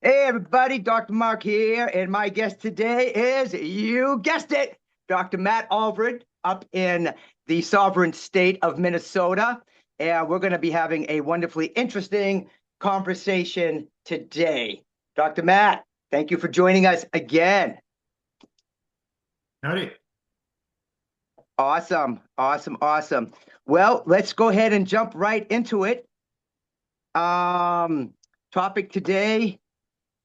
Hey everybody, Dr. Mark here, and my guest today is, you guessed it, Dr. Matt Alvord up in the sovereign state of Minnesota. And we're going to be having a wonderfully interesting conversation today. Dr. Matt, thank you for joining us again. Howdy. Awesome, awesome, awesome. Well, let's go ahead and jump right into it. Topic today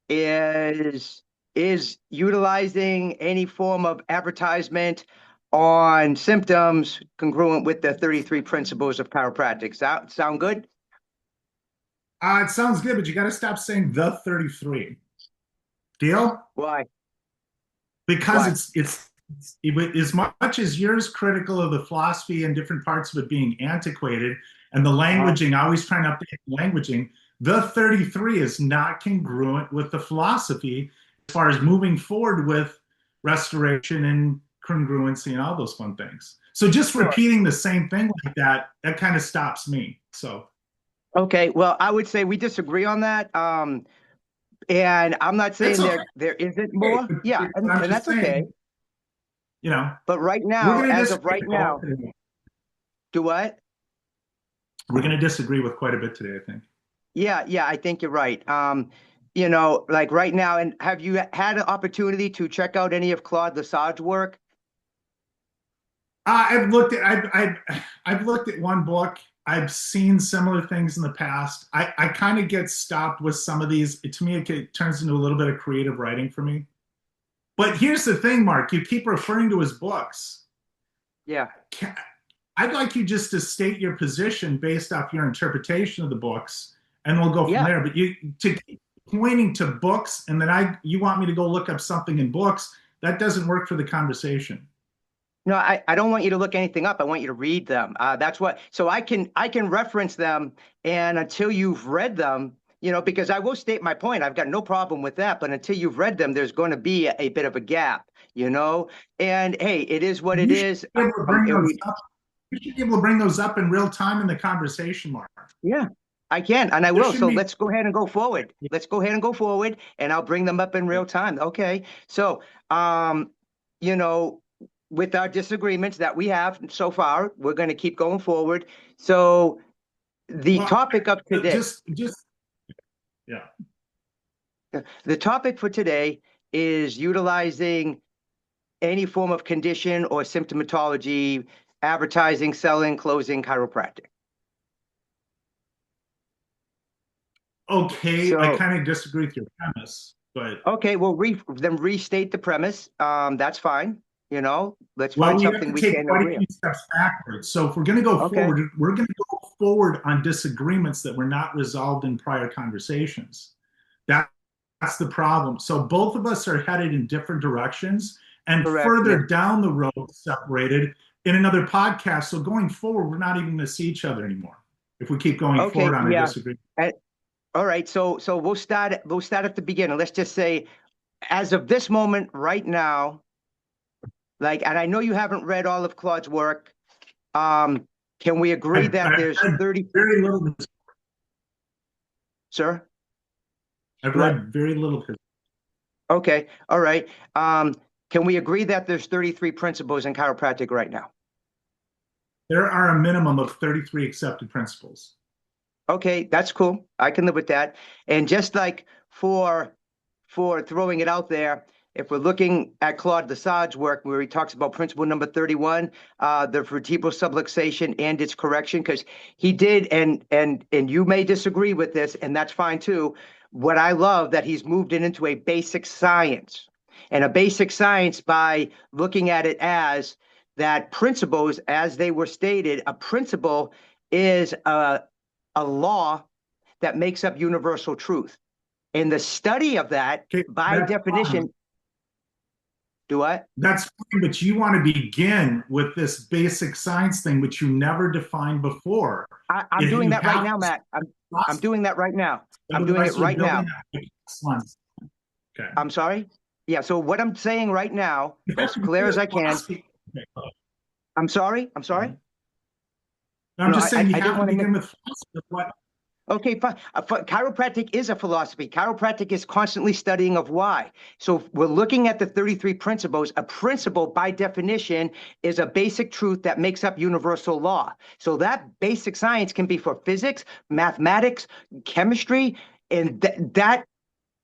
is utilizing any form of advertisement on symptoms congruent with the 33 principles of chiropractic. Sound good? It sounds good, but you got to stop saying the 33. Deal? Why? Because Why? it's as much as you're as critical of the philosophy and different parts of it being antiquated and the languaging, always trying to update the languaging, the 33 is not congruent with the philosophy as far as moving forward with restoration and congruency and all those fun things. So just Sure. repeating the same thing like that kind of stops me. So Okay, well, I would say we disagree on that. And I'm not it's saying okay. there isn't more. Yeah, I'm and just that's okay. saying, you know, But right we're now, going to as of disagree right now, today. do what? We're going to disagree with quite a bit today, I think. Yeah, I think you're right. Like right now, and have you had an opportunity to check out any of Claude Lesage's work? I've looked at one book. I've seen similar things in the past. I kind of get stopped with some of these. To me, it turns into a little bit of creative writing for me. But here's the thing, Mark. You keep referring to his books. Yeah. I'd like you just to state your position based off your interpretation of the books, and we'll go from Yeah. there. But you to keep pointing to books, and then you want me to go look up something in books. That doesn't work for the conversation. No, I don't want you to look anything up. I want you to read them. That's what, so I can reference them, and until you've read them, because I will state my point. I've got no problem with that, but until you've read them, there's going to be a bit of a gap, and hey, it is what it You should is. be able to bring And those we, up. You should be able to bring those up in real time in the conversation, Mark. yeah, I can, and I There will. shouldn't So be. let's go ahead and go forward. Let's go ahead and go forward, and I'll bring them up in real time. Okay. So, you know, with our disagreements that we have so far, we're going to keep going forward. So, the Well, topic of today, just yeah. the topic for today is utilizing any form of condition or symptomatology, advertising, selling, closing, chiropractic. Okay, I So, kind of disagree with your premise, but okay, well, then restate the premise. That's fine. Let's well, find we have something to we take can quite a agree on. few steps backwards. So if we're going to go Okay. forward, we're going to go forward on disagreements that were not resolved in prior conversations. That, that's the problem. So both of us are headed in different directions and Correct. further Yes. down the road separated in another podcast. So going forward, we're not even going to see each other anymore if we keep going forward Okay. on our Yeah. disagreement. And, all right. So we'll start at the beginning. Let's just say, as of this moment, right now, and I know you haven't read all of Claude's work. Um, can we agree that I've there's read 30, very little. sir? I've What? read very little. Okay. All right. Can we agree that there's 33 principles in chiropractic right now? There are a minimum of 33 accepted principles. Okay, that's cool. I can live with that. And just like for throwing it out there, if we're looking at Claude Lesage's work where he talks about principle number 31, the vertebral subluxation and its correction, because he did, and you may disagree with this, and that's fine too. What I love that he's moved it into a basic science, and a basic science by looking at it as that principles, as they were stated, a principle is a law that makes up universal truth. And the study of that, Okay, by that's fine. definition, do what? That's fine, but you want to begin with this basic science thing, which you never defined before. I'm If doing you that right have now, this Matt. I'm philosophy, doing that right now. I'm doing it otherwise you're right building now. a one. Okay. I'm sorry. Yeah. So what I'm saying right now, You have as to clear begin as with I can. philosophy. Okay, go ahead. I'm sorry. I'm Go sorry. ahead. No, I'm No, just saying you I didn't have to want to. begin with philosophy. Okay, fine. Chiropractic is a philosophy. Chiropractic is constantly studying of why. So if we're looking at the 33 principles. A principle, by definition, is a basic truth that makes up universal law. So that basic science can be for physics, mathematics, chemistry, and that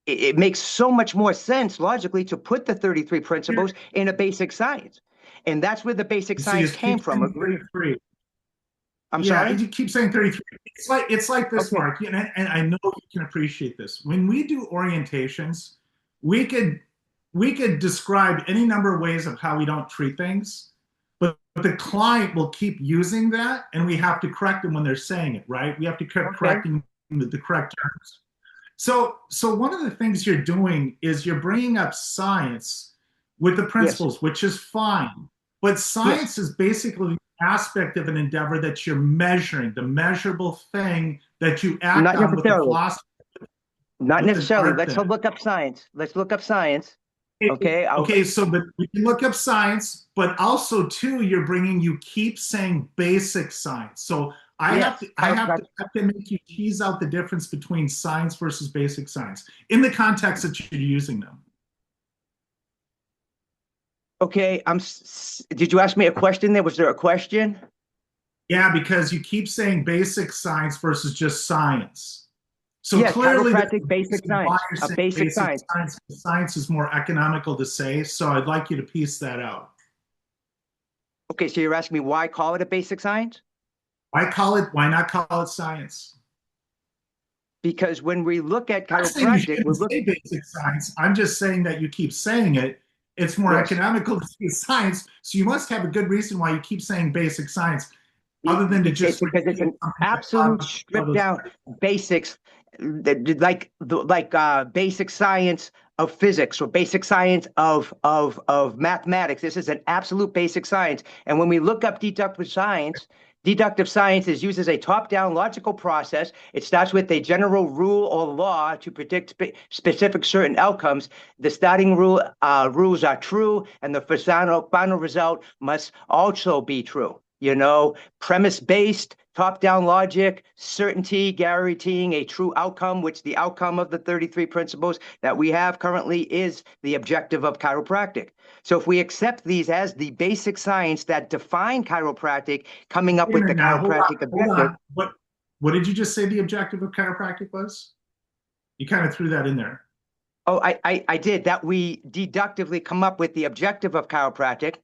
it makes so much more sense logically to put the 33 principles in a basic science. And that's where the basic So you science came keep from. saying Agree? 33. I'm Yeah, sorry? you keep saying 33. It's like this, Okay. Mark, and I know you can appreciate this. When we do orientations, we could we could describe any number of ways of how we don't treat things, but the client will keep using that, and we have to correct them when they're saying it, right? We have to keep Okay. correcting the correct terms. So one of the things you're doing is you're bringing up science with the Yes. principles, which is fine. But Yes. science is basically the aspect of an endeavor that you're measuring, the measurable thing that you act Not on with the necessarily. philosophy, Not with an necessarily. art Let's then. look up science. Let's look up science. Okay. Okay, so but we can look up science, but also too, you keep saying basic science. So I have Yes. to I have to I have to make you tease out the difference between science versus basic science in the context that you're using them. Okay. Did you ask me a question there? Was there a question? Yeah, because you keep saying basic science versus just science. So Yes. clearly there's Chiropractic, a basic reason why science, you're a saying basic basic science. science, because science is more economical to say. So I'd like you to piece that out. Okay. So you're asking me why call it a basic science? Why not call it science? Because when we look at I'm not saying you chiropractic, we're shouldn't say looking, basic science. I'm just saying that you keep saying it. It's more yes. economical to say science. So you must have a good reason why you keep saying basic science, other than to It's just because it's repeat an something that absolute stripped others. down basics, basic science of physics or basic science of mathematics. This is an absolute basic science. And when we look up deductive science is used as a top-down logical process. It starts with a general rule or law to predict specific certain outcomes. The starting rules are true, and the final result must also be true. Premise-based, top-down logic, certainty, guaranteeing a true outcome, which the outcome of the 33 principles that we have currently is the objective of chiropractic. So if we accept these as the basic science that define chiropractic, coming up Wait a with the minute now, chiropractic hold objective. on. What did you just say the objective of chiropractic was? You kind of threw that in there. Oh, I did that. We deductively come up with the objective of chiropractic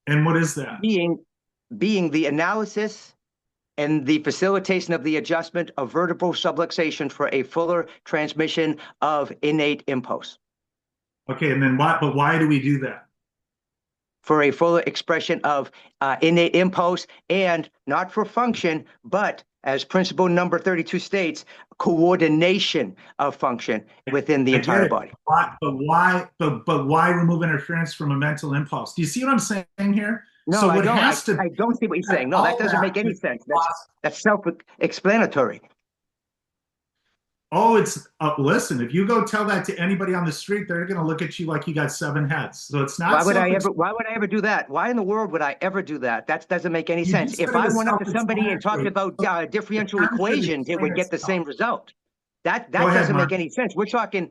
And what is that? being the analysis and the facilitation of the adjustment of vertebral subluxation for a fuller transmission of innate impulse, Okay, and then what? But why do we do that? for a fuller expression of innate impulse, and not for function, but as principle number 32 states, coordination of function within the I get entire it. body. But why remove interference from a mental impulse? Do you see what I'm saying here? No, So I what don't. has to I don't see what you're saying. No, that all doesn't that make any with sense. philosophy. That's self-explanatory. Oh, it's listen, if you go tell that to anybody on the street, they're gonna look at you like you got seven heads. So it's not self. Why would I ever do that? Why in the world would I ever do that? That doesn't make any You sense. just said If it I was went up to somebody and talked self-explanatory. about So the differential term should equations, it explain would get the itself. same result. That Go ahead, doesn't Mark. make any sense. We're talking.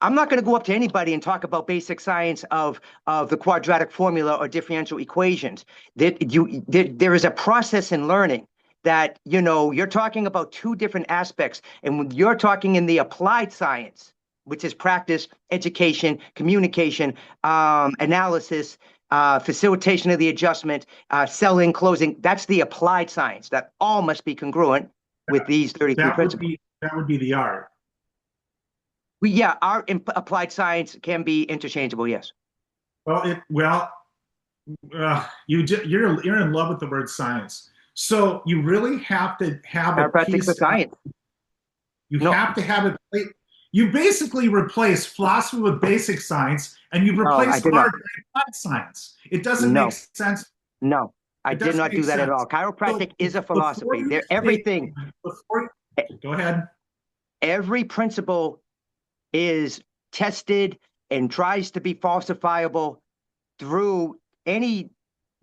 I'm not going to go up to anybody and talk about basic science of the quadratic formula or differential equations. There is a process in learning that you're talking about two different aspects, and when you're talking in the applied science, which is practice, education, communication, analysis, facilitation of the adjustment, selling, closing. That's the applied science. That all must be congruent with these 33 That would principles. be that would be the art. Yeah, our applied science can be interchangeable. Yes. You're in love with the word science. So you really have to have a Chiropractic's a piece. science. You No, have to have it. You basically replace philosophy with basic science, and you no, I replace did not. art with applied science. It doesn't make No, sense. no, I It did doesn't not make do that at all. sense. Chiropractic So is a before philosophy. you They're say, everything. before, e- go ahead. Every principle is tested and tries to be falsifiable through any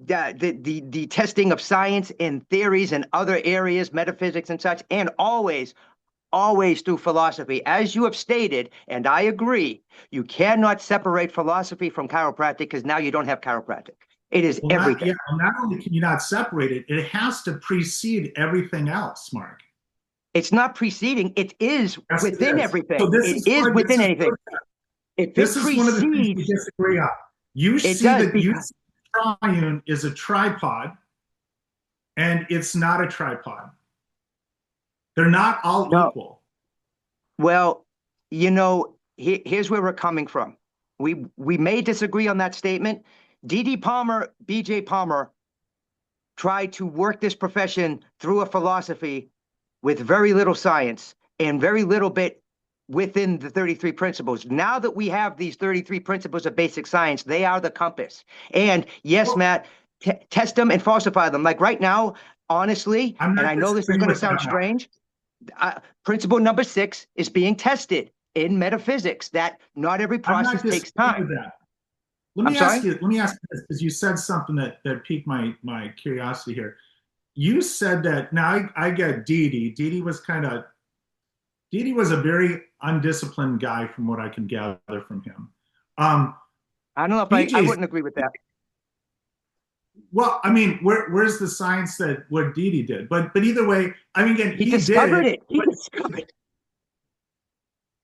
the testing of science and theories and other areas, metaphysics and such, and always through philosophy. As you have stated, and I agree, you cannot separate philosophy from chiropractic because now you don't have chiropractic. It is Well, everything. not only can you not separate it, it has to precede everything else, Mark. It's not preceding, it is Yes, it within is. So everything. this It is is where within anything. If it this is one of the things we precedes, disagree on. You it see does that you because, see triune is a tripod, and it's not a tripod. They're not all no, equal. well, here's where we're coming from. We may disagree on that statement. D.D. Palmer, B.J. Palmer tried to work this profession through a philosophy with very little science and very little bit within the 33 principles. Now that we have these 33 principles of basic science, they are the compass. And yes, Well, Matt, test them and falsify them. Like right now, honestly, I'm and not I know this is disagreeing going to with sound that, Mark. strange, principle number 6 is being tested in metaphysics, that not every I'm process not takes disagreeing time. with that. Let I'm me ask sorry? you. Let me ask you this, because you said something that piqued my curiosity here. You said that now I get Didi. Didi was a very undisciplined guy, from what I can gather from him. Um, I don't know if I BJ's wouldn't agree with that. well, I mean, where's the science that what Didi did? But either way, I mean, again, He he did discovered it. it. He But discovered it.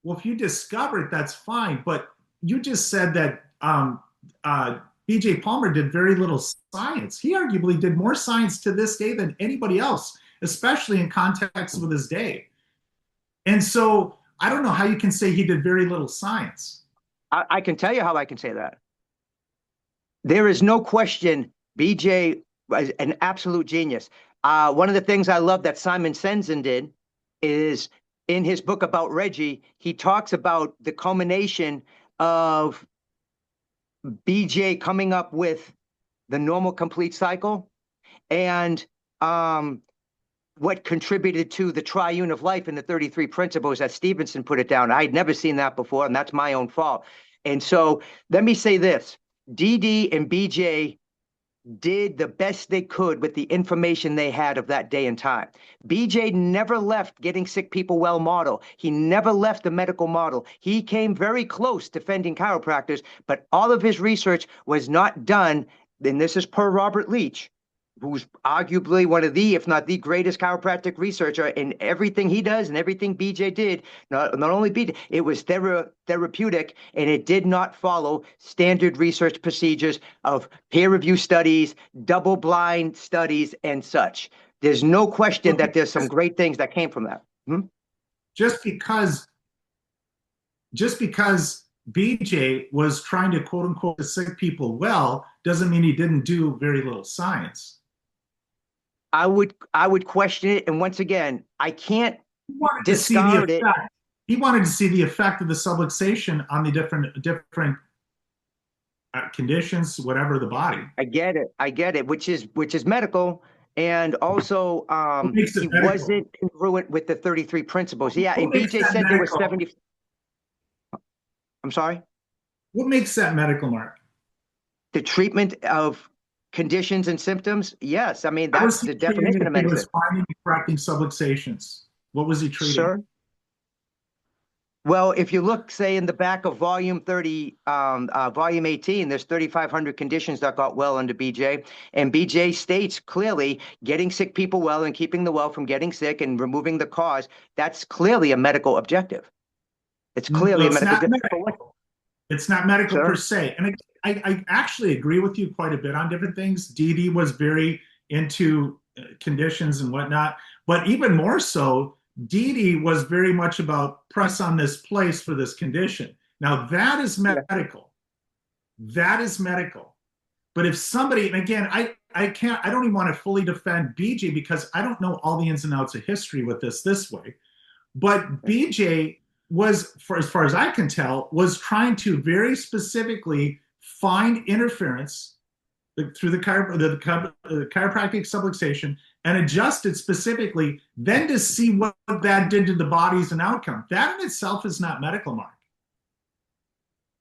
well, if you discover it, that's fine. But you just said that BJ Palmer did very little science. He arguably did more science to this day than anybody else, especially in context with his day. And so I don't know how you can say he did very little science. I can tell you how I can say that. There is no question BJ was an absolute genius. One of the things I love that Simon Sensen did is in his book about Reggie, he talks about the culmination of BJ coming up with the normal complete cycle and what contributed to the triune of life in the 33 principles that Stevenson put it down. I'd never seen that before, and that's my own fault. And so let me say this. DD and BJ did the best they could with the information they had of that day and time. BJ never left getting sick people well model. He never left the medical model. He came very close defending chiropractors, but all of his research was not done, and this is per Robert Leach, who's arguably one of the, if not the greatest chiropractic researcher, in everything he does and everything BJ did, not only BJ, it was therapeutic, and it did not follow standard research procedures of peer review studies, double blind studies, and such. There's no question Okay, that there's some great things that came from that. just because just because BJ was trying to quote unquote sick people well doesn't mean he didn't do very little science. I would question it, and once again, I can't He wanted to see the discard it. effect. He wanted to see the effect of the subluxation on the different conditions, whatever the body. I get it, which is medical, and also What makes it he medical? wasn't congruent with the 33 principles. Yeah, What and makes BJ that said there was medical? 70. I'm sorry. What makes that medical, Mark? The treatment of conditions and symptoms. Yes, I mean How was that's he the treating definition if of he was medicine, finding and correcting subluxations? What was he treating? sir. Well, if you look, say, in the back of volume 30, volume 18, there's 3,500 conditions that got well under BJ. And BJ states clearly getting sick people well and keeping the well from getting sick and removing the cause. That's clearly a medical objective. It's clearly Well, a medical objective. it's not medical per Sir? se. And I actually agree with you quite a bit on different things. Dee Dee was very into conditions and whatnot, but even more so, Dee Dee was very much about press on this place for this condition. Now that is Yeah. medical. That is medical. But if somebody, and again, I don't even want to fully defend BJ because I don't know all the ins and outs of history with this way. But BJ was, for as far as I can tell, was trying to very specifically find interference through the chiropractic subluxation and adjust it specifically, then to see what that did to the body as an outcome. That in itself is not medical, Mark.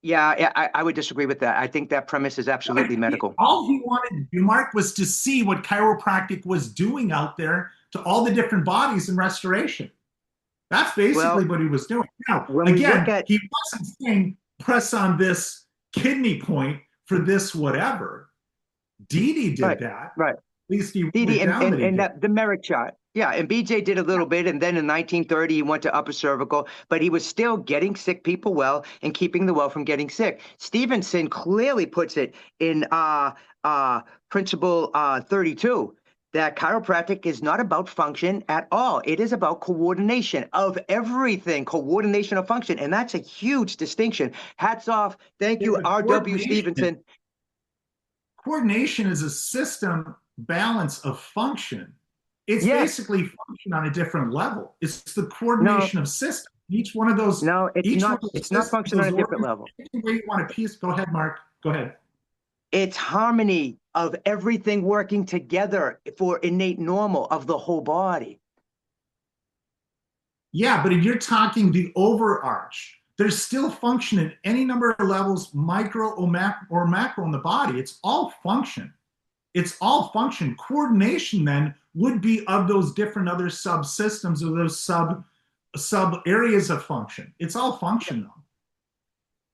Yeah, I would disagree with that. I think that premise is absolutely medical. All he wanted to do, Mark, was to see what chiropractic was doing out there to all the different bodies in restoration. That's basically Well, what he was doing. Now, when we look again, at, he wasn't saying press on this kidney point for this whatever. Didi did right, that. At right. least he wrote DD it down that he and did. that the merit chart. Yeah, and BJ did a little bit, and then in 1930 he went to upper cervical, but he was still getting sick people well and keeping the well from getting sick. Stevenson clearly puts it in principle 32 that chiropractic is not about function at all. It is about coordination of everything, coordination of function, and that's a huge distinction. Hats off. Thank Yeah, you, but R.W. Stevenson. coordination is a system balance of function. It's Yes. basically function on a different level. It's the No, coordination of systems. Each one of those, no, it's each one not. of those It's not systems, function on those a different organs, level. any way you want a piece. Go ahead, Mark. Go ahead. It's harmony of everything working together for innate normal of the whole body. Yeah, but if you're talking the overarch, there's still function at any number of levels, micro or macro in the body. It's all function. It's all function. Coordination then would be of those different other subsystems or those sub areas of function. It's all function though.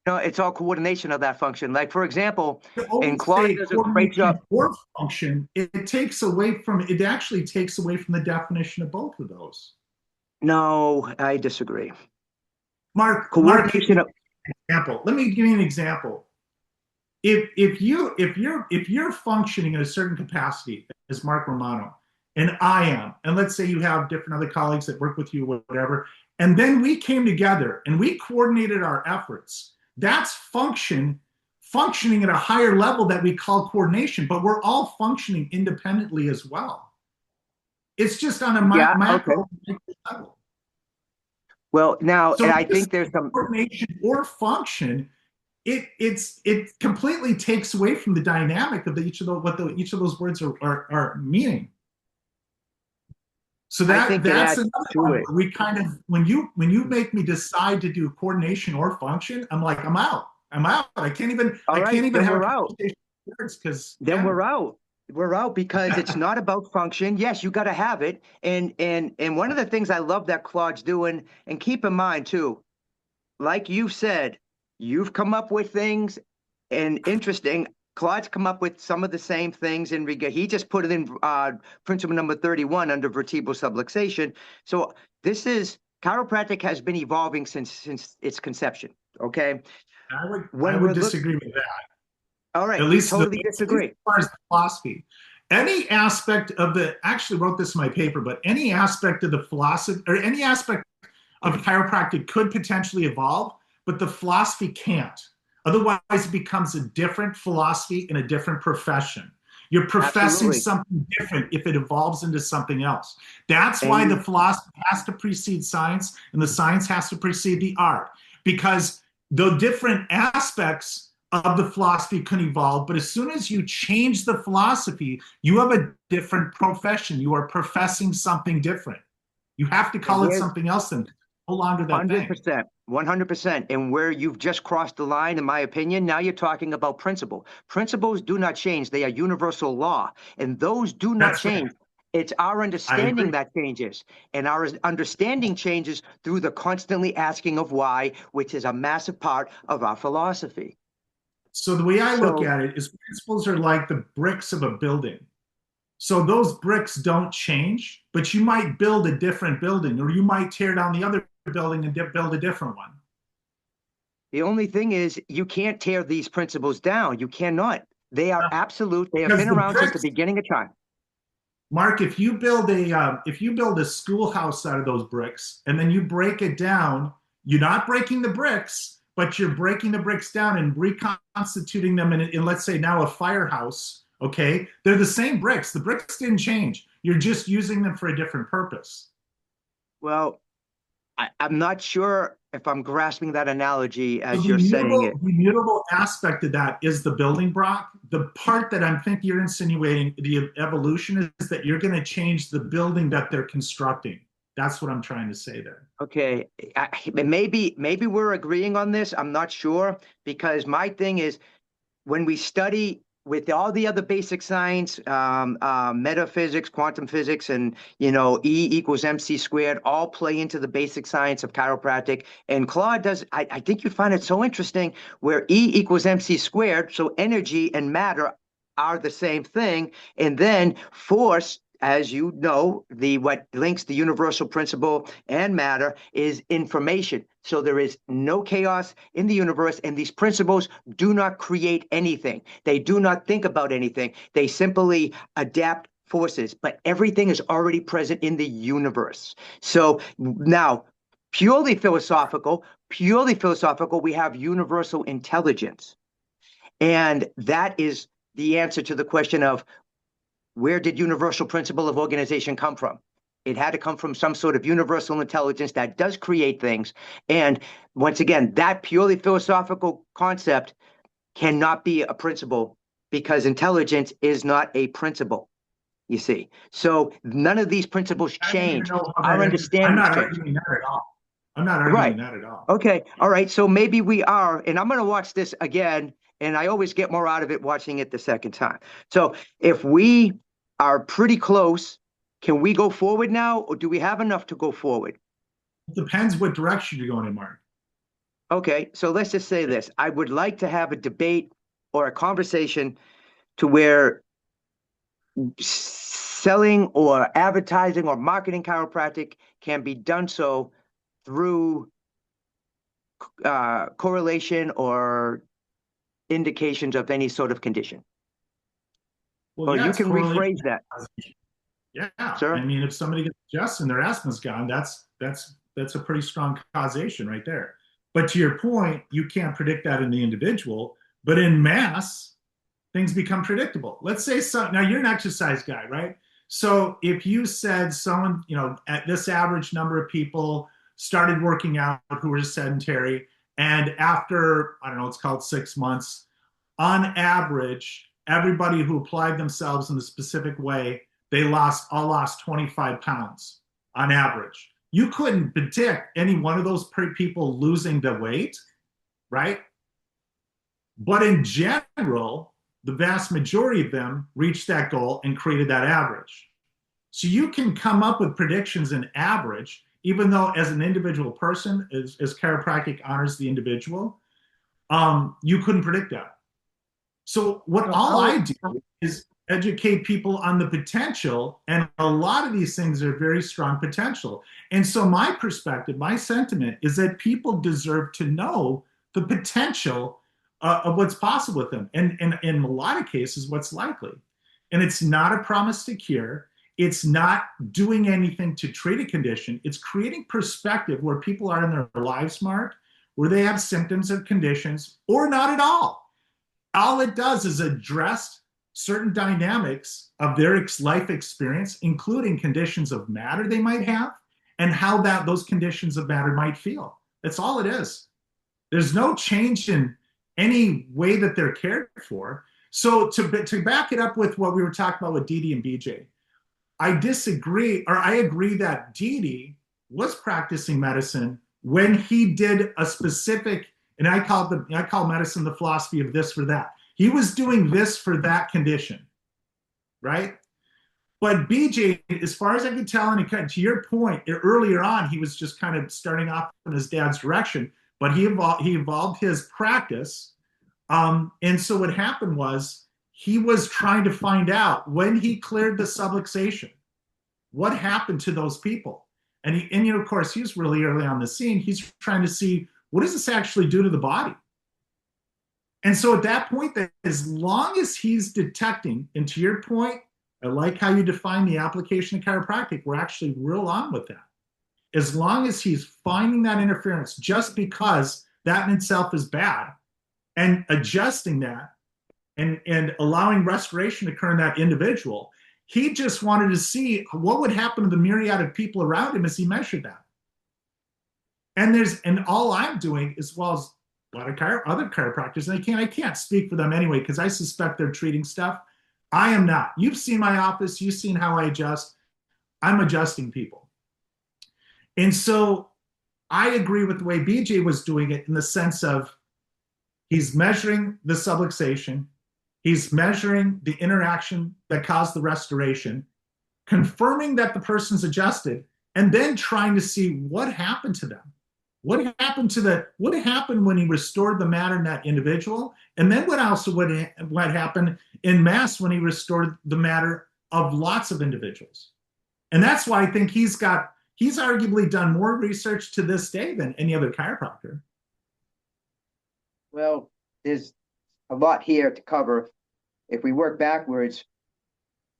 No, it's all coordination of that function. Like for example, To and always Claude say does a great coordination job. or function, it takes away from it actually takes away from the definition of both of those. No, I disagree. Mark, Coordination of example. Let me give you an example. If you're functioning in a certain capacity as Mark Romano, and I am, and let's say you have different other colleagues that work with you, whatever, and then we came together and we coordinated our efforts. That's functioning at a higher level that we call coordination, but we're all functioning independently as well. It's just on a yeah, okay. macro level. Well, now So I this think there's some coordination or function, it completely takes away from the dynamic of each of those words are meaning. So I think it that's adds another to one it. where we kind of when you make me decide to do coordination or function, I'm like I'm out. I'm out. All I can't right, even then have a we're out. conversation with words because Then yeah. we're out. We're out because it's not about function. Yes, you got to have it. And one of the things I love that Claude's doing, and keep in mind too, like you said, you've come up with things and interesting. Claude's come up with some of the same things in regard. He just put it in principle number 31 under vertebral subluxation. So this is chiropractic has been evolving since its conception. Okay, I when would we're look, disagree with that. all right, At we least totally as disagree. far as the philosophy. Any aspect of the actually wrote this in my paper, but any aspect of the philosophy or any aspect of chiropractic could potentially evolve, but the philosophy can't. Otherwise, it becomes a different philosophy in a different profession. You're professing Absolutely, something different if it evolves into something else. That's and why the you philosophy has to precede science and the science has to precede the art because the different aspects of the philosophy can evolve, but as soon as you change the philosophy, you have a different profession. You are professing something different. You have to and call it where something else and no longer that thing. 100%, 100%. And where you've just crossed the line, in my opinion, now you're talking about principle. Principles do not change. They are universal law, and those do not That's change. right. It's our I understanding agree. that changes, and our understanding changes through the constantly asking of why, which is a massive part of our philosophy. So the way I look So, at it is principles are like the bricks of a building. So those bricks don't change, but you might build a different building or you might tear down the other building and build a different one. the only thing is, you can't tear these principles down. You cannot. They are absolute. They have Because been the around since the bricks, beginning of time. Mark, if you build a schoolhouse out of those bricks and then you break it down, you're not breaking the bricks, but you're breaking the bricks down and reconstituting them in let's say now a firehouse. Okay, they're the same bricks. The bricks didn't change. You're just using them for a different purpose. Well, I'm not sure if I'm grasping that analogy So as the you're saying mutable, it. the mutable aspect of that is the building block. The part that I'm think you're insinuating the evolution is that you're going to change the building that they're constructing. That's what I'm trying to say there. Okay, maybe we're agreeing on this. I'm not sure because my thing is when we study with all the other basic science, metaphysics, quantum physics, and E equals MC squared, all play into the basic science of chiropractic. And Claude does. I think you find it so interesting where E equals MC squared, so energy and matter are the same thing, and then force. As you know, the what links the universal principle and matter is information. So there is no chaos in the universe, and these principles do not create anything. They do not think about anything. They simply adapt forces, but everything is already present in the universe. So now, purely philosophical, we have universal intelligence. And that is the answer to the question of where did universal principle of organization come from? It had to come from some sort of universal intelligence that does create things. And once again, that purely philosophical concept cannot be a principle because intelligence is not a principle, you see. So none of these principles I don't even change. know how Our that is. I'm understandings not change. arguing that at all. I'm not Right. arguing that at all. Okay. All right. So maybe we are, and I'm going to watch this again, and I always get more out of it watching it the second time. So if we are pretty close, can we go forward now, or do we have enough to go forward? It depends what direction you're going in, Mark. Okay. So let's just say this. I would like to have a debate or a conversation to where selling or advertising or marketing chiropractic can be done so through correlation or indications of any sort of condition. Well, Or yeah, you it's can correlated. rephrase that, Yeah, I sir. mean, if somebody gets adjusted and their asthma's gone, that's a pretty strong causation right there. But to your point, you can't predict that in the individual, but in mass, things become predictable. Let's say now you're an exercise guy, right? So if you said someone, at this average number of people started working out who were sedentary, and after, I don't know, it's called 6 months, on average, everybody who applied themselves in a specific way, they all lost 25 pounds on average. You couldn't predict any one of those people losing the weight, right? But in general, the vast majority of them reached that goal and created that average. So you can come up with predictions in average, even though as an individual person, as chiropractic honors the individual, you couldn't predict that. So what all I do is educate people on the potential, and a lot of these things are very strong potential. And so my perspective, my sentiment is that people deserve to know the potential of what's possible with them, and in a lot of cases, what's likely. And it's not a promise to cure. It's not doing anything to treat a condition. It's creating perspective where people are in their lives, Mark, where they have symptoms of conditions or not at all. All it does is address certain dynamics of their life experience, including conditions of matter they might have and how those conditions of matter might feel. That's all it is. There's no change in any way that they're cared for. So to back it up with what we were talking about with Didi and BJ, I disagree, or I agree that Didi was practicing medicine when he did a specific, and I call medicine the philosophy of this for that. He was doing this for that condition, right? But BJ, as far as I can tell, and to your point, earlier on, he was just kind of starting off in his dad's direction, but he evolved his practice. And so what happened was he was trying to find out when he cleared the subluxation, what happened to those people. And of course, he was really early on the scene. He's trying to see, what does this actually do to the body? And so at that point, that as long as he's detecting, and to your point, I like how you define the application of chiropractic, we're actually real on with that. As long as he's finding that interference, just because that in itself is bad, and adjusting that and allowing restoration to occur in that individual, he just wanted to see what would happen to the myriad of people around him as he measured that. And all I'm doing, as well as a lot of other chiropractors, and I can't speak for them anyway, because I suspect they're treating stuff. I am not. You've seen my office. You've seen how I adjust. I'm adjusting people. And so I agree with the way BJ was doing it in the sense of he's measuring the subluxation, he's measuring the interaction that caused the restoration, confirming that the person's adjusted, and then trying to see what happened to them. What happened when he restored the matter in that individual, and then what happened in mass when he restored the matter of lots of individuals. And that's why I think he's arguably done more research to this day than any other chiropractor. Well, there's a lot here to cover. If we work backwards,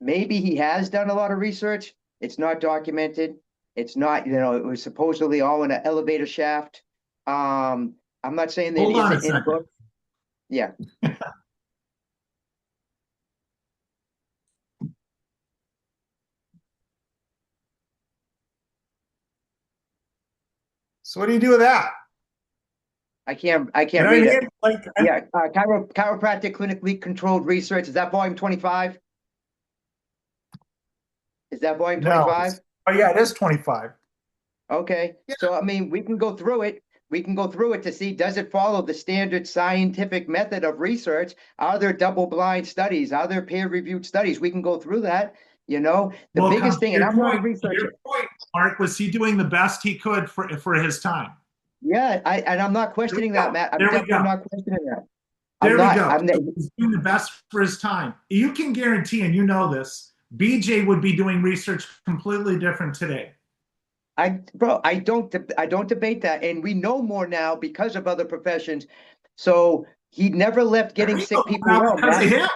maybe he has done a lot of research. It's not documented. It's not, it was supposedly all in an elevator shaft. I'm not saying that Hold it on a isn't in a second. book. Yeah. So what do you do with that? I can't You know what I read it. mean? Like, Yeah. Chiropractic clinically controlled research. Is that volume 25? Is that volume no. 25? Oh yeah, it is 25. Okay. Yeah. So, I mean, we can go through it. We can go through it to see, does it follow the standard scientific method of research? Are there double-blind studies? Are there peer-reviewed studies? We can go through that. The Well, biggest come to thing, and your I'm not a point. Your researcher. point, Mark, was he doing the best he could for his time? Yeah, and I'm not There we questioning that, go. Matt. I'm There we definitely go. not questioning that. I'm There we not. go. He's doing the best for his time. You can guarantee, and you know this, BJ would be doing research completely different today. I don't debate that, and we know more now because of other professions. So he never left getting We know sick people more now well, because Matt. of him.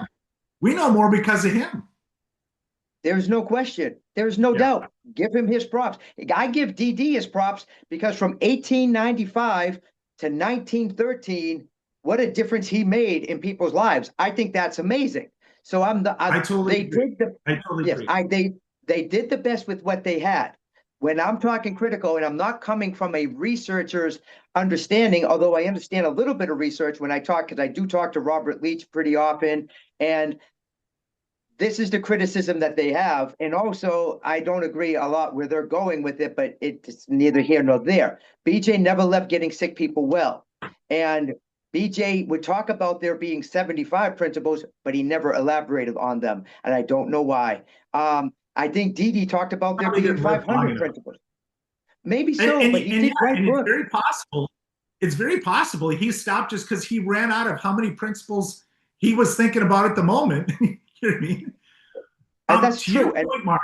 We know more because of him. There's no question. There's no Yeah. doubt. Give him his props. I give DD his props because from 1895 to 1913, what a difference he made in people's lives. I think that's amazing. So I totally they agree. did the I totally yes, agree. they did the best with what they had. When I'm talking critical, and I'm not coming from a researcher's understanding, although I understand a little bit of research when I talk, because I do talk to Robert Leach pretty often, and this is the criticism that they have. And also, I don't agree a lot where they're going with it, but it's neither here nor there. BJ never left getting sick people well. And BJ would talk about there being 75 principles, but he never elaborated on them. And I don't know why. I think Didi talked about there Probably being didn't live long 500 enough. principles. Maybe And, so, and, but he and did yeah, write and it's books. very possible. It's very possible he stopped just because he ran out of how many principles he was thinking about at the moment. You know what I mean? And that's To your true. And point, Mark.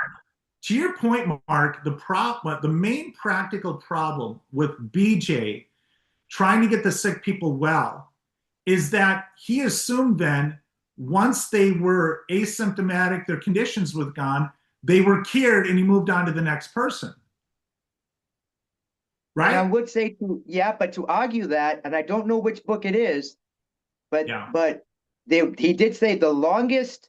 To your point, Mark. The main practical problem with BJ trying to get the sick people well is that he assumed then once they were asymptomatic, their conditions were gone, they were cured, and he moved on to the next person. and I Right? would say but to argue that, and I don't know which book it is, but Yeah. he did say the longest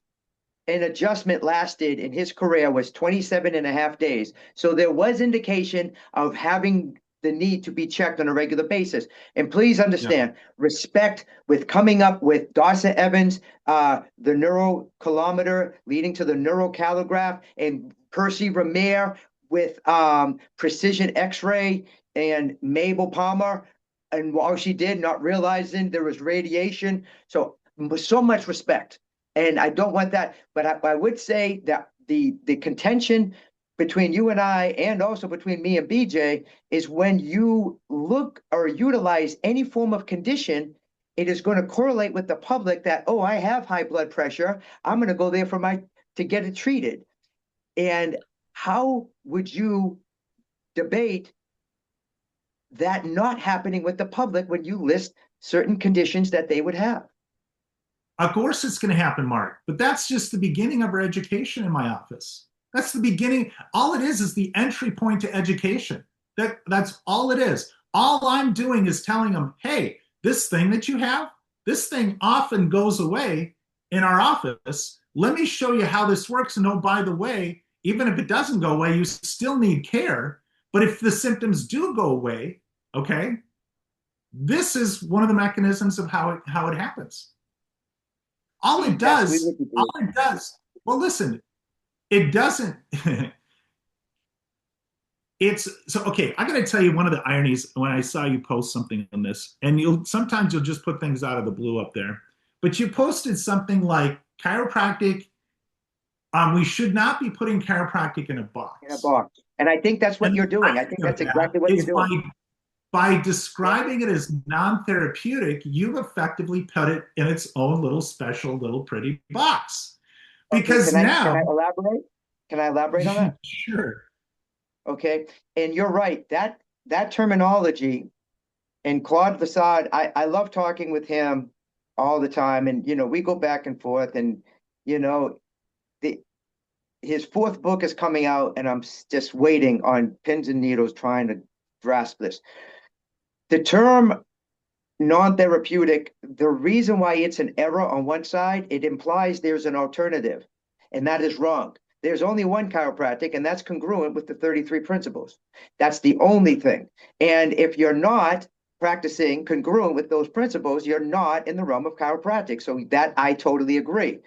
an adjustment lasted in his career was 27 and a half days. So there was indication of having the need to be checked on a regular basis. And please Yeah. understand, respect with coming up with Darcy Evans, the neurocalorimeter leading to the neurocalligraph, and Percy Ramere with precision X-ray, and Mabel Palmer, and while she did, not realizing there was radiation. So much respect. And I don't want that, but I would say that the contention between you and I, and also between me and BJ, is when you look or utilize any form of condition, it is going to correlate with the public that, oh, I have high blood pressure, I'm going to go there to get it treated. And how would you debate that not happening with the public when you list certain conditions that they would have? Of course, it's going to happen, Mark, but that's just the beginning of our education in my office. That's the beginning. All it is the entry point to education. That's all it is. All I'm doing is telling them, hey, this thing that you have, this thing often goes away in our office. Let me show you how this works. And oh, by the way, even if it doesn't go away, you still need care. But if the symptoms do go away, okay, this is one of the mechanisms of how it happens. All it Yes, we does, would all agree. it does, well, listen, it doesn't, it's so okay. I got to tell you one of the ironies when I saw you post something on this, and you'll just put things out of the blue up there, but you posted something like chiropractic. We should not be putting chiropractic in a In a box. box. And I think that's what And you're the doing. I think irony of that's that exactly what you're is doing. by describing it as non-therapeutic, you've effectively put it in its own little special, little pretty box. Okay, Because can I now, elaborate? Can I elaborate on that? sure. Okay. And you're right. That terminology and Claude Facade, I love talking with him all the time. And we go back and forth and you know, the his fourth book is coming out, and I'm just waiting on pins and needles trying to grasp this. The term non-therapeutic, the reason why it's an error on one side, it implies there's an alternative, and that is wrong. There's only one chiropractic, and that's congruent with the 33 principles. That's the only thing. And if you're not practicing congruent with those principles, you're not in the realm of chiropractic. So that I totally agree.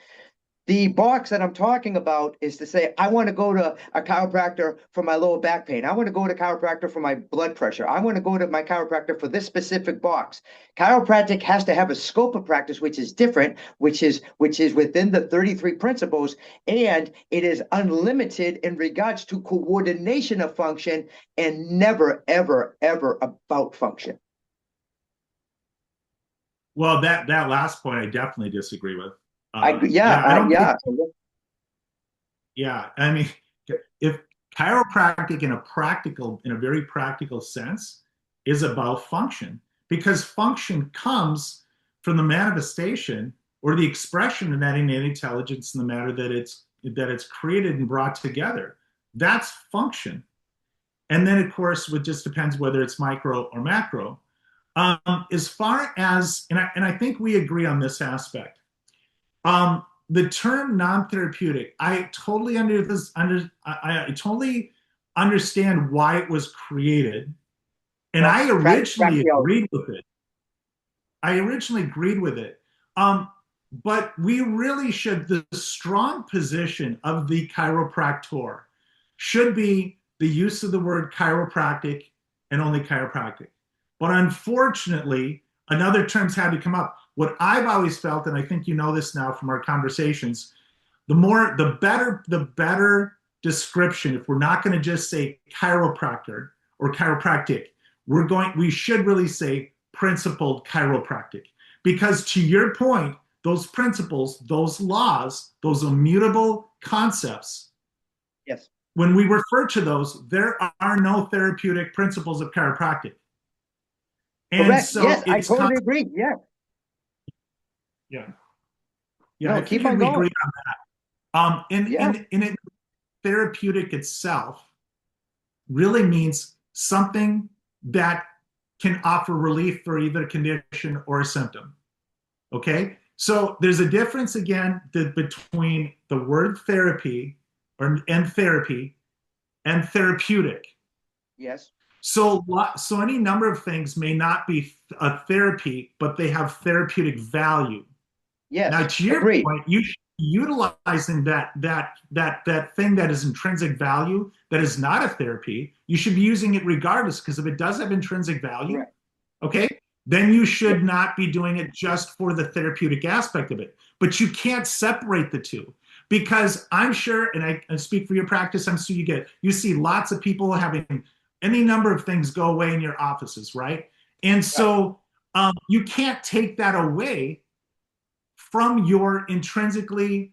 The box that I'm talking about is to say, I want to go to a chiropractor for my lower back pain. I want to go to chiropractor for my blood pressure. I want to go to my chiropractor for this specific box. Chiropractic has to have a scope of practice which is different, which is within the 33 principles, and it is unlimited in regards to coordination of function and never, ever, ever about function. Well, that last point I definitely disagree with. I yeah, Yeah, I don't think, yeah. yeah, I mean, if chiropractic in a very practical sense is about function, because function comes from the manifestation or the expression of that innate intelligence in the matter that it's created and brought together. That's function. And then, of course, it just depends whether it's micro or macro. As far as, and I think we agree on this aspect. The term non-therapeutic, I totally understand why it was created, and I originally Practicality. agreed with it. I originally agreed with it. Um, but we really should, the strong position of the chiropractor should be the use of the word chiropractic and only chiropractic. But unfortunately, another terms had to come up. What I've always felt, and I think you know this now from our conversations, the better description, if we're not going to just say chiropractor or chiropractic, we should really say principled chiropractic. Because to your point, those principles, those laws, those immutable concepts, Yes. when we refer to those, there are no therapeutic principles of chiropractic. And Correct. Yes, so I it's totally agree. Yeah. yeah, yeah, I No, keep figured on we agree going. on that. Yeah. In it, therapeutic itself really means something that can offer relief for either a condition or a symptom. Okay? So there's a difference again between the word therapy and therapy and therapeutic. Yes. So any number of things may not be a therapy, but they have therapeutic value. Now, Yes. to your Agreed. point, you should be utilizing that thing that is intrinsic value that is not a therapy. You should be using it regardless, because if it does have intrinsic value, Correct. okay, then you Yes. should not be doing it just for the therapeutic aspect of it. But you can't separate the two, because I'm sure, and I speak for your practice, I'm sure you see lots of people having any number of things go away in your offices, right? And Right. so you can't take that away from your intrinsically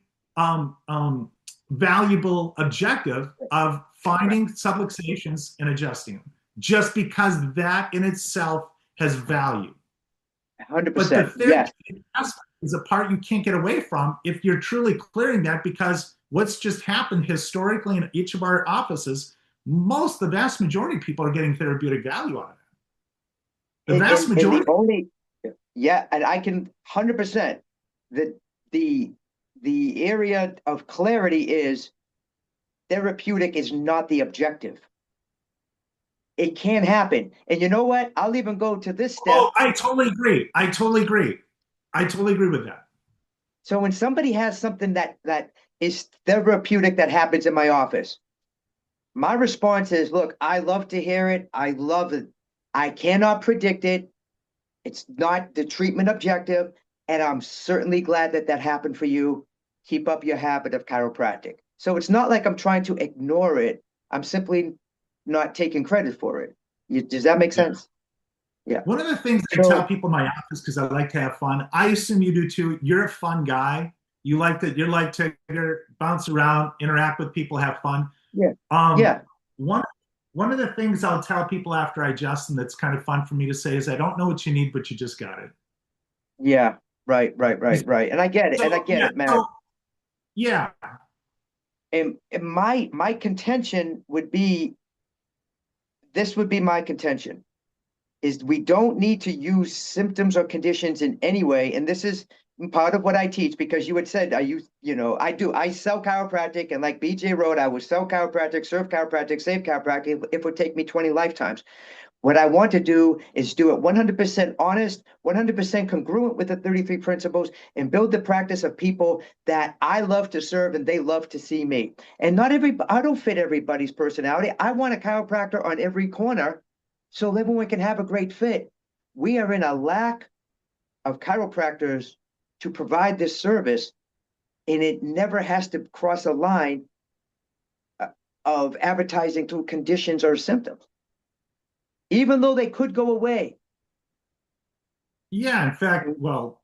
valuable objective of Correct. finding subluxations and adjusting them, just because that in itself has value. But the 100%. Yes. therapeutic aspect is a part you can't get away from if you're truly clearing that, because what's just happened historically in each of our offices, the vast majority of people are getting therapeutic value out of it. The vast And the majority. only, yeah, and I can 100%. The the the area of clarity is therapeutic is not the objective. It can happen. And you know what? I'll even go to this Oh, step. I totally agree. I totally agree. I totally agree with that. So when somebody has something that is therapeutic that happens in my office, My response is, look, I love to hear it. I love it. I cannot predict it. It's not the treatment objective. And I'm certainly glad that that happened for you. Keep up your habit of chiropractic. So it's not like I'm trying to ignore it. I'm simply not taking credit for it. Does that make Yeah. sense? Yeah. One of the things I tell So, people in my office, because I like to have fun, I assume you do too. You're a fun guy. You like to bounce around, interact with people, have fun. yeah. Um, Yeah. one one of the things I'll tell people after I adjust them that's kind of fun for me to say is I don't know what you need, but you just got it. Yeah. Right. Right. Right. Right. And I get it. And I So get yeah, it, Matt. so yeah, And my contention would be, this would be my contention, is we don't need to use symptoms or conditions in any way. And this is part of what I teach, because you had said, I sell chiropractic, and like BJ wrote, I would sell chiropractic, serve chiropractic, save chiropractic. It would take me 20 lifetimes. What I want to do is do it 100% honest, 100% congruent with the 33 principles, and build the practice of people that I love to serve and they love to see me. And not every, I don't fit everybody's personality. I want a chiropractor on every corner so everyone can have a great fit. We are in a lack of chiropractors to provide this service, and it never has to cross a line uh, of advertising through conditions or symptoms, even though they could go away. yeah. In fact, well,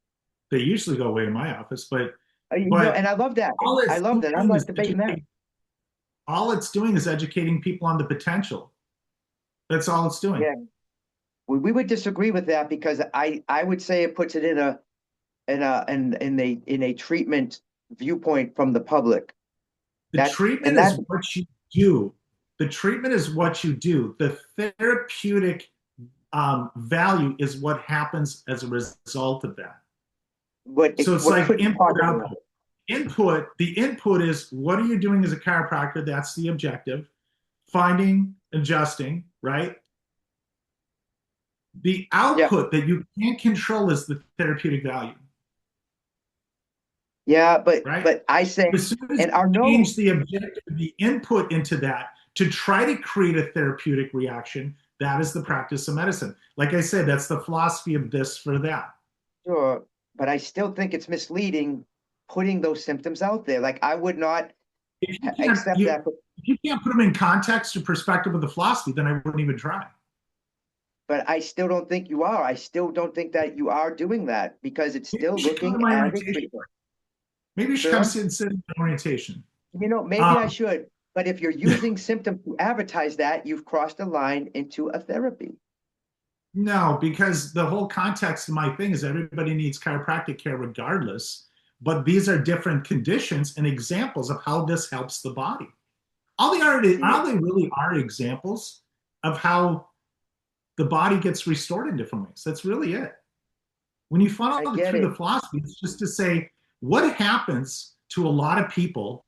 they usually go away in my office, And but I love that. all I it's love that. I'm doing not is debating that. educating. All it's doing is educating people on the potential. That's all it's doing. Yeah, we would disagree with that, because I would say it puts it in a treatment viewpoint from the public. The That treatment and that is what you do. The treatment is what you do. The therapeutic value is what happens as a result of that. So it's what like could input possibly output. happen. The input is what are you doing as a chiropractor? That's the objective. Finding, adjusting, right? The Yeah, output that you can't control is the therapeutic value, yeah, right? but I say, As soon as and our you no, change the objective, the input into that to try to create a therapeutic reaction, that is the practice of medicine. Like I said, that's the philosophy of this for that. sure, but I still think it's misleading putting those symptoms out there. Like, I would not If you can't, accept that. if you can't put them in context or perspective of the philosophy, then I wouldn't even try. But I still don't think you are. I still don't think that you are doing that, because it's Maybe still you should come to looking my at a orientation. treatment. Maybe you should come Sir, sit and sit in my orientation. maybe I Um, should. But if you're using symptoms to advertise that, you've crossed a line into a therapy. no, because the whole context of my thing is everybody needs chiropractic care regardless, but these are different conditions and examples of how this helps the body. Yeah, All they really are examples of how the body gets restored in different ways. That's really it. When you funnel I it get through it. the philosophy, it's just to say what happens to a lot of people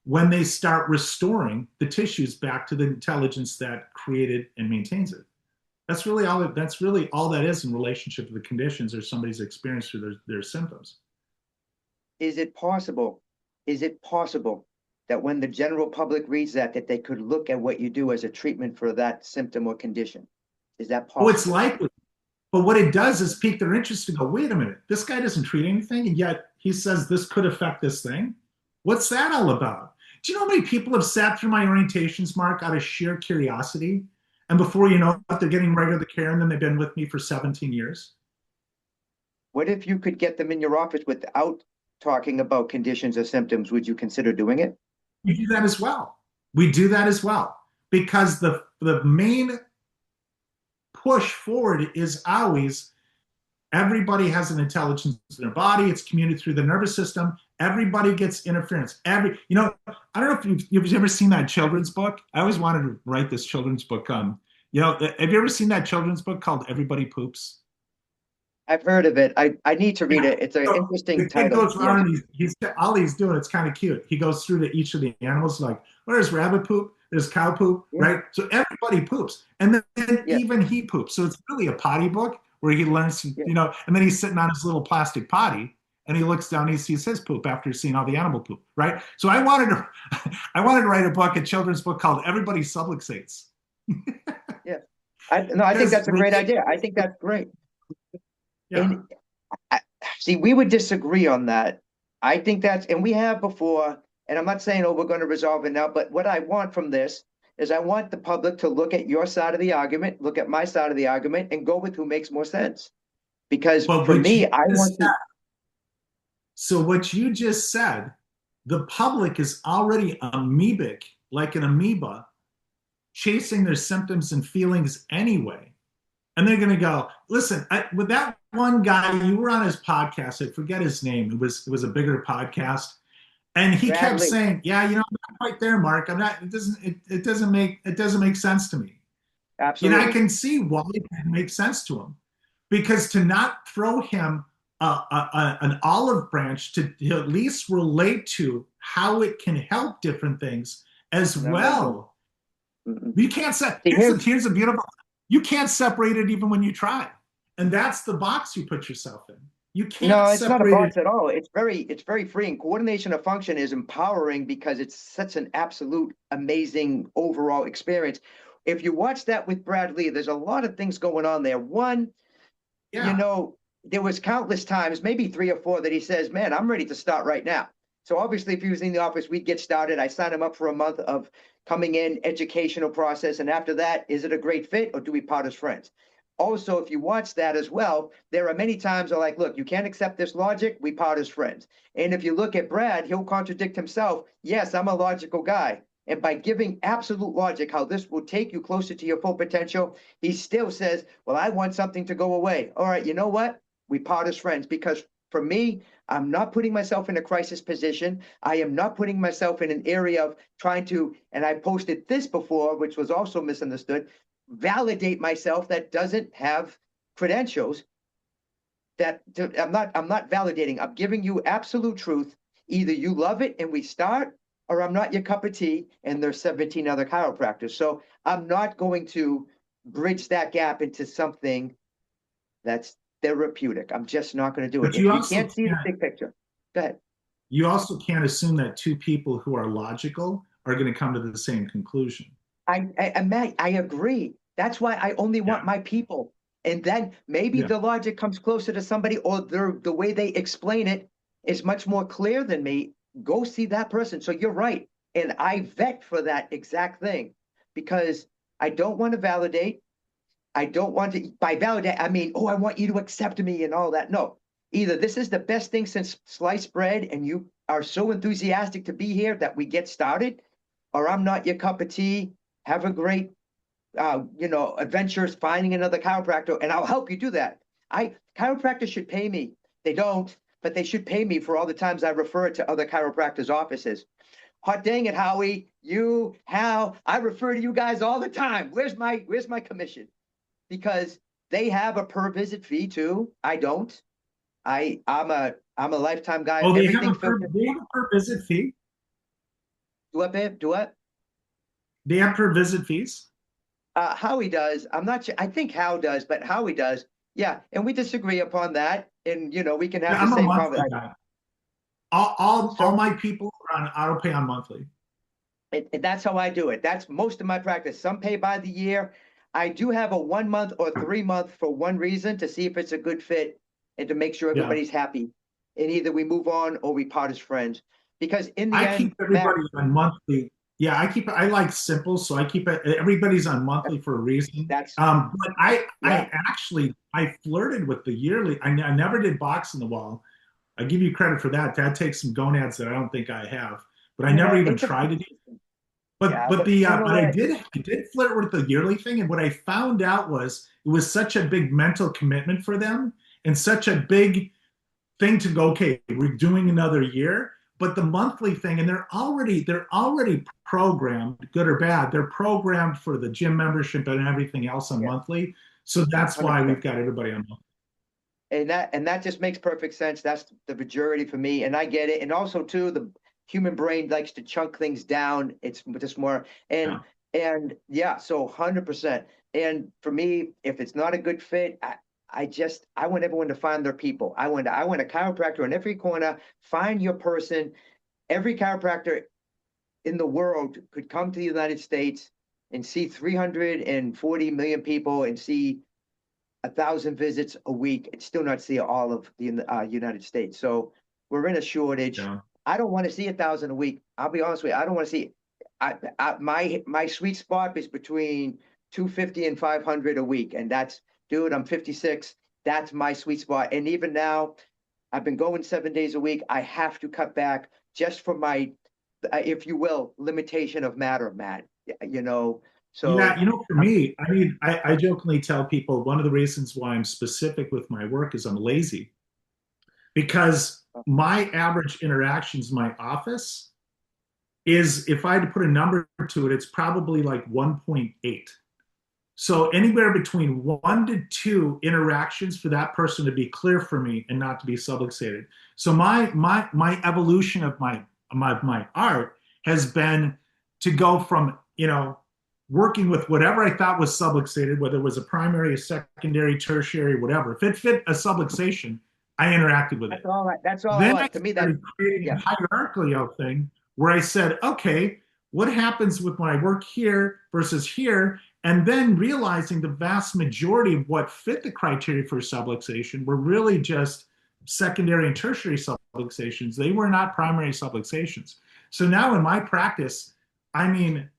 when they start restoring the tissues back to the intelligence that created and maintains it. That's really all that is in relationship to the conditions or somebody's experience through their symptoms. Is it possible? Is it possible that when the general public reads that, that they could look at what you do as a treatment for that symptom or condition? Is that Oh, it's possible? likely. But what it does is pique their interest to go, wait a minute, this guy doesn't treat anything, and yet he says this could affect this thing. What's that all about? Do you know how many people have sat through my orientations, Mark, out of sheer curiosity? And before you know it, they're getting regular care, and then they've been with me for 17 years. What if you could get them in your office without talking about conditions or symptoms? Would you consider doing it? We do that as well. We do that as well because the main push forward is always everybody has an intelligence in their body. It's communicated through the nervous system. Everybody gets interference. I don't know if you've ever seen that children's book. I always wanted to write this children's book on. Have you ever seen that children's book called Everybody Poops? I've heard of it. I need to read Yeah. it. It's an So interesting the kid title. goes around Yes. and he's all he's doing. It's kind of cute. He goes through to each of the animals, like, well, there's rabbit poop, there's cow poop, Yeah. right? So everybody poops, and then Yeah. even he poops. So it's really a potty book where he learns, Yeah. and then he's sitting on his little plastic potty, and he looks down, he sees his poop after seeing all the animal poop, right? So I wanted to, I wanted to write a book, a children's book called Everybody Subluxates. Yeah. No, I think Because that's a great idea. I think that's great. yeah, And I, see, we would disagree on that. I think that's, and we have before, and I'm not saying, oh, we're going to resolve it now, but what I want from this is I want the public to look at your side of the argument, look at my side of the argument, and go with who makes more sense. Because but for what you me, I just want said, to, so what you just said, the public is already amoebic, like an amoeba, chasing their symptoms and feelings anyway. And they're going to go, listen, with that one guy, you were on his podcast. I forget his name. It was a bigger podcast. And he kept Bradley, saying, yeah, I'm not quite there, Mark. I'm not, it doesn't make sense to me. I absolutely. can see why it makes sense to him, because to not throw him an olive branch to at least relate to how it can help different things as No, no, no. well. Mm-mm. You can't set. See, Here's a beautiful. You can't separate it even when you try, and that's the box you put yourself in. You no, can't it's not a separate it. box at all. It's very free. And coordination of function is empowering because it's such an absolute amazing overall experience. If you watch that with Brad Lee, there's a lot of things going on there. One, Yeah, there was countless times, maybe three or four, that he says, man, I'm ready to start right now. So obviously, if he was in the office, we'd get started. I signed him up for a month of coming in, educational process. And after that, is it a great fit or do we part as friends? Also, if you watch that as well, there are many times are like, look, you can't accept this logic, we part as friends. And if you look at Brad, he'll contradict himself. Yes, I'm a logical guy. And by giving absolute logic, how this will take you closer to your full potential, he still says, well, I want something to go away. All right, you know what? We part as friends because for me, I'm not putting myself in a crisis position. I am not putting myself in an area of trying to, and I posted this before, which was also misunderstood, validate myself that doesn't have credentials I'm not validating. I'm giving you absolute truth. Either you love it and we start, or I'm not your cup of tea and there's 17 other chiropractors. So I'm not going to bridge that gap into something that's therapeutic. I'm just not going to do it. but If you can't see the big picture, go ahead. you also can't assume that two people who are logical are going to come to the same conclusion. Matt, I agree. That's why I only Yeah, want my people. And then maybe yeah. the logic comes closer to somebody, or the way they explain it is much more clear than me. Go see that person. So you're right. And I vet for that exact thing because I don't want to validate. I don't want to, by validate, I mean, oh, I want you to accept me and all that. No, either this is the best thing since sliced bread and you are so enthusiastic to be here that we get started, or I'm not your cup of tea. Have a great, adventures finding another chiropractor, and I'll help you do that. Chiropractors should pay me. They don't, but they should pay me for all the times I refer to other chiropractors' offices. Hot dang it, Howie, Hal, I refer to you guys all the time. Where's my commission? Because they have a per visit fee too. I don't. I'm a lifetime guy. Oh, Everything filtered. they have a per visit fee. Do what, babe? Do what? They have per visit fees. Howie does. I'm not sure. I think Hal does, but Howie does. Yeah, and we disagree upon that, and we can have Yeah, the I'm a same monthly conversation. guy. All So my people are on auto pay on monthly. that's how I do it. That's most of my practice. Some pay by the year. I do have a 1 month or 3 month for one reason to see if it's a good fit and to make sure Yeah. everybody's happy. And either we move on or we part as friends. Because in the I end, keep Matt, everybody on monthly. Yeah, I like simple, so I keep it. Everybody's on monthly for a reason. that's But yeah. I flirted with the yearly. I never did box in the wall. I give you credit for that. That takes some gonads that I don't think I have. But I never even It's a tried to do. yeah, But but the you know but what? I did flirt with the yearly thing, and what I found out was it was such a big mental commitment for them, and such a big thing to go, okay, we're doing another year. But the monthly thing, and they're already programmed, good or bad, they're programmed for the gym membership and everything else on Yeah, monthly. So that's why 100%. we've got everybody on monthly. And that just makes perfect sense. That's the majority for me, and I get it. And also too, the human brain likes to chunk things down. It's just more Yeah. and yeah, so 100%. And for me, if it's not a good fit, I want everyone to find their people. I want a chiropractor in every corner. Find your person. Every chiropractor in the world could come to the United States and see 340 million people and see 1,000 visits a week and still not see all of the United States. So we're in a shortage. Yeah. I don't want to see 1,000 a week. I'll be honest with you. I don't want to see. My sweet spot is between 250 and 500 a week, and that's, dude. I'm 56. That's my sweet spot. And even now, I've been going 7 days a week. I have to cut back just for my, if you will, limitation of matter, Matt. You know, Yeah, so for I'm, me, I mean, I jokingly tell people one of the reasons why I'm specific with my work is I'm lazy because my average interactions in my office is, if I had to put a number to it, it's probably like 1.8. So anywhere between 1 to 2 interactions for that person to be clear for me and not to be subluxated. So my evolution of my art has been to go from, working with whatever I thought was subluxated, whether it was a primary, a secondary, tertiary, whatever. If it fit a subluxation, I interacted with it. that's all I Then I want. To me, that, started creating a yeah. hierarchical thing where I said, okay, what happens with when I work here versus here? And then realizing the vast majority of what fit the criteria for subluxation were really just secondary and tertiary subluxations. They were not primary subluxations. So now in my practice, I mean,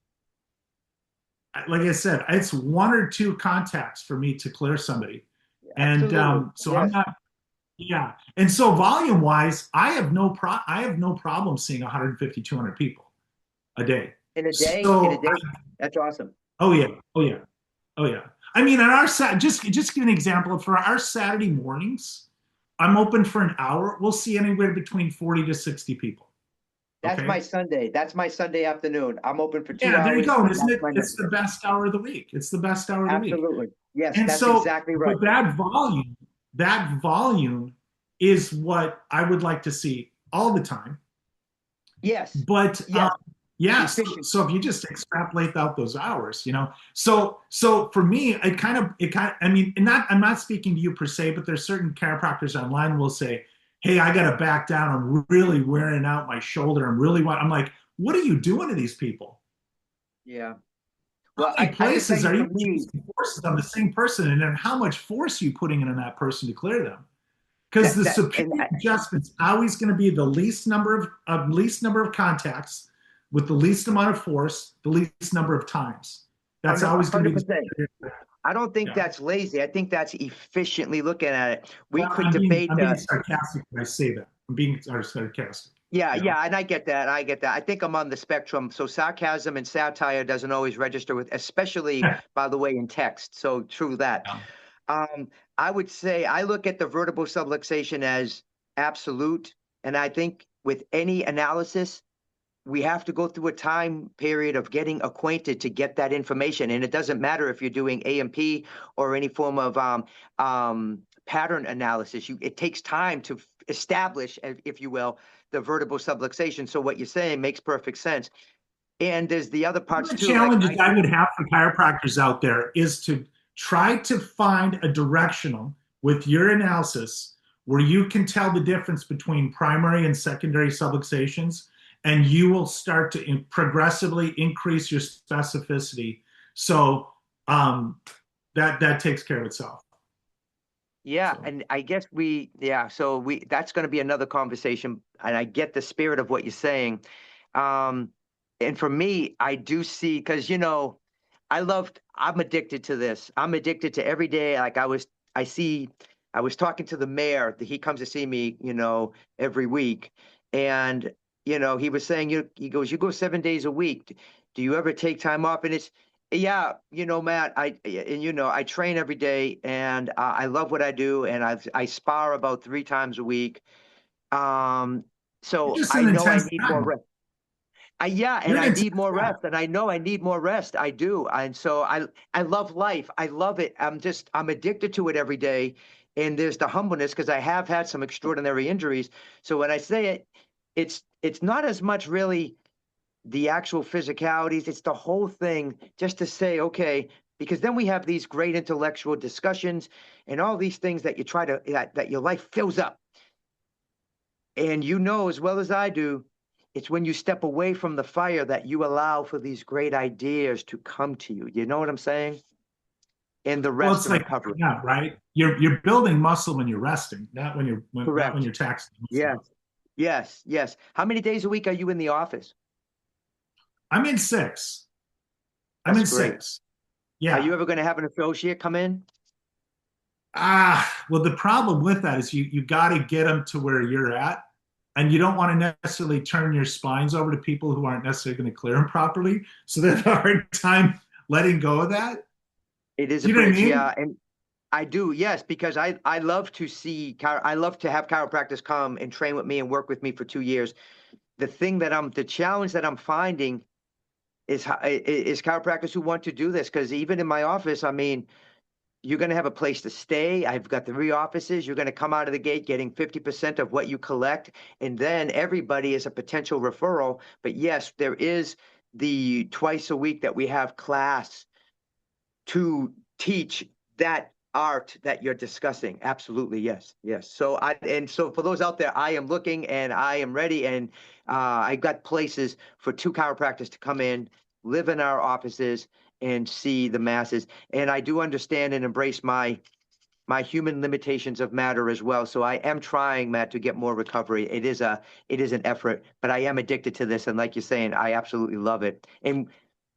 like I said, it's 1 or 2 contacts for me to clear somebody. And Absolutely. so I'm Yes. not, yeah. And so volume wise, I have no problem seeing 150, 200 people a day. In a day, in a So day. That's awesome. oh yeah, oh yeah, oh yeah. I mean, on our just give an example. For our Saturday mornings, I'm open for an hour. We'll see anywhere between 40 to 60 people. That's my Okay. Sunday. That's my Sunday afternoon. I'm open for two Yeah, there you hours. go. And isn't That's it? my It's the best hour of the week. It's the best hour of the week. absolutely. Yes, And that's so, exactly right. but that volume is what I would like to see all the time. Yes. But Yes. yeah, Efficient. so if you just extrapolate out those hours, so for me, I mean, and not I'm not speaking to you per se, but there's certain chiropractors online who will say, "Hey, I got to back down. I'm really wearing out my shoulder. I'm like, what are you doing to these people? Yeah. How Well, many I can tell places you are for you me, using forces on the same person, and then how much force are you putting in on that person to clear them? Because the and superior adjustment's always going to be the least number of contacts with the least amount of force, the least number of times. That's always going to be 100%. the I don't think yeah. that's lazy. I think that's efficiently looking at it. We Well, could debate I'm being that. sarcastic when I say that. I'm being sarcastic. Yeah, You know. yeah, and I get that. I get that. I think I'm on the spectrum. So sarcasm and satire doesn't always register with, especially by the way, in text. So true that. Yeah. Um, I would say I look at the vertebral subluxation as absolute, and I think with any analysis, we have to go through a time period of getting acquainted to get that information. And it doesn't matter if you're doing AMP or any form of pattern analysis. It takes time to establish, if you will, the vertebral subluxation. So what you're saying makes perfect sense. And there's the other One parts of the too. Like challenges I would have for chiropractors out there is to try to find a directional with your analysis where you can tell the difference between primary and secondary subluxations, and you will start to progressively increase your specificity. So that takes care of itself. yeah, So and I guess so that's going to be another conversation, and I get the spirit of what you're saying. Um, and for me, I do see, because I'm addicted to this. I'm addicted to every day. I was talking to the mayor. He comes to see me, every week, and he was saying, he goes, you go 7 days a week. Do you ever take time off? And it's yeah, Matt, I train every day, and I love what I do, and I spar about 3 times a week. Um, you're so just I an know I intense need more guy. rest. Yeah, and You're an I intense need more guy. rest, and I know I need more rest. I do, and so I love life. I love it. I'm addicted to it every day, and there's the humbleness because I have had some extraordinary injuries. So when I say it, it's not as much really the actual physicalities. It's the whole thing, just to say, okay, because then we have these great intellectual discussions and all these things that you try to, that your life fills up. And you know as well as I do, it's when you step away from the fire that you allow for these great ideas to come to you. You know what I'm saying? And the Well, rest it's of like, recovery. yeah, right. You're building muscle when you're resting, not when not when Correct. you're taxing muscle. Yes. Yes. Yes. How many days a week are you in the office? I'm in six. I'm That's in great. six. Are Yeah. you ever going to have an associate come in? Well, the problem with that is you got to get them to where you're at, and you don't want to necessarily turn your spines over to people who aren't necessarily going to clear them properly. So they have a hard time letting go of that. It is Do a you know what I bridge, mean? yeah, and I do, yes, because I love to see I love to have chiropractors come and train with me and work with me for 2 years. The challenge that I'm finding is chiropractors who want to do this, because even in my office, I mean, you're going to have a place to stay. I've got 3 offices. You're going to come out of the gate getting 50% of what you collect, and then everybody is a potential referral. But yes, there is the twice a week that we have class to teach that art that you're discussing. Absolutely, yes, yes. So for those out there, I am looking and I am ready, and I got places for 2 chiropractors to come in, live in our offices, and see the masses. And I do understand and embrace my human limitations of matter as well. So I am trying, Matt, to get more recovery. It is an effort, but I am addicted to this, and like you're saying, I absolutely love it. And